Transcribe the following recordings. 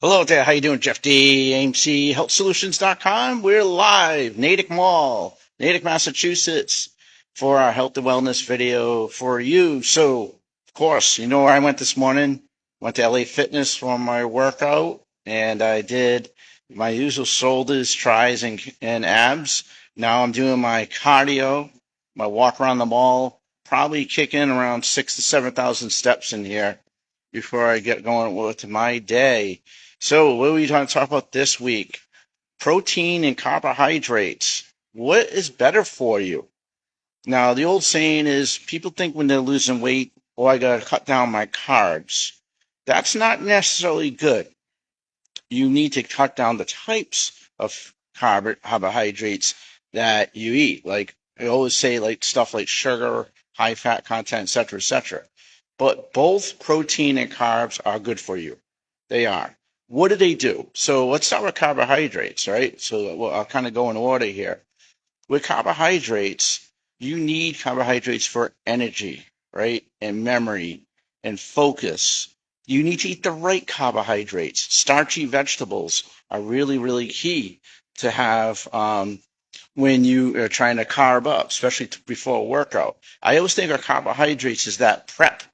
Hello there, how you doing? Jeff D, AIMC HealthSolutions.com. We're live, Natick Mall, Natick, Massachusetts, for our health and wellness video for you. So, of course, you know where I went this morning. Went to LA Fitness for my workout, and I did my usual shoulders, tries, and abs. Now I'm doing my cardio, my walk around the mall, probably kicking around 6,000 to 7,000 steps in here before I get going with my day. So, what are we going to talk about this week? Protein and carbohydrates. What is better for you? Now, the old saying is people think when they're losing weight, oh, I got to cut down my carbs. That's not necessarily good. You need to cut down the types of carbohydrates that you eat. Like I always say, like stuff like sugar, high fat content, etc., etc. But both protein and carbs are good for you. They are. What do they do? So let's start with carbohydrates, right? So I'll kind of go in order here. With carbohydrates, you need carbohydrates for energy, right? And memory and focus. You need to eat the right carbohydrates. Starchy vegetables are really, really key to have when you are trying to carb up, especially before a workout. I always think of carbohydrates as that prep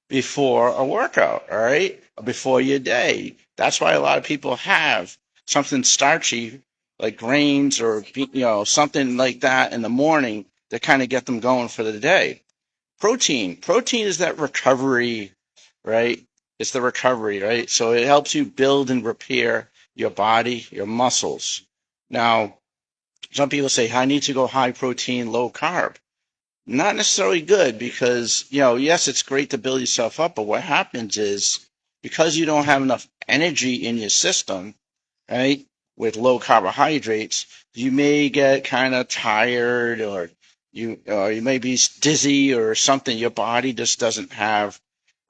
before a workout, all right? Before your day. That's why a lot of people have something starchy like grains or something like that in the morning to kind of get them going for the day. Protein is that recovery, right? It's the recovery, right? So it helps you build and repair your body, your muscles. Now, some people say I need to go high protein, low carb. Not necessarily good because, yes, it's great to build yourself up, but what happens is because you don't have enough energy in your system, right, with low carbohydrates, you may get kind of tired or you may be dizzy or something. Your body just doesn't have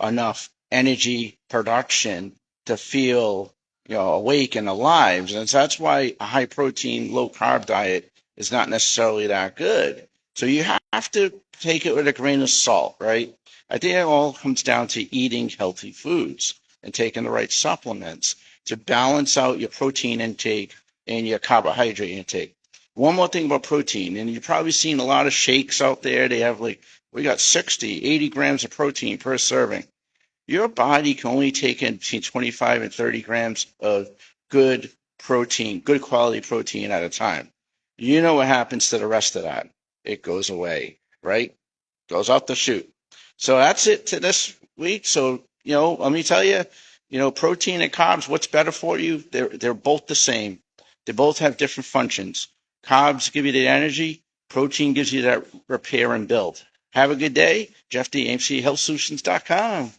enough energy production to feel, awake and alive. And so that's why a high protein, low carb diet is not necessarily that good. So you have to take it with a grain of salt, right? I think it all comes down to eating healthy foods and taking the right supplements to balance out your protein intake and your carbohydrate intake. One more thing about protein, and you've probably seen a lot of shakes out there. They have we got 60, 80 grams of protein per serving. Your body can only take in between 25 and 30 grams of good protein, good quality protein at a time. You know what happens to the rest of that? It goes away, right? Goes out the chute. So that's it to this week. So, let me tell you, protein and carbs, what's better for you? They're both the same. They both have different functions. Carbs give you the energy. Protein gives you that repair and build. Have a good day. Jeff D, AMC HealthSolutions.com.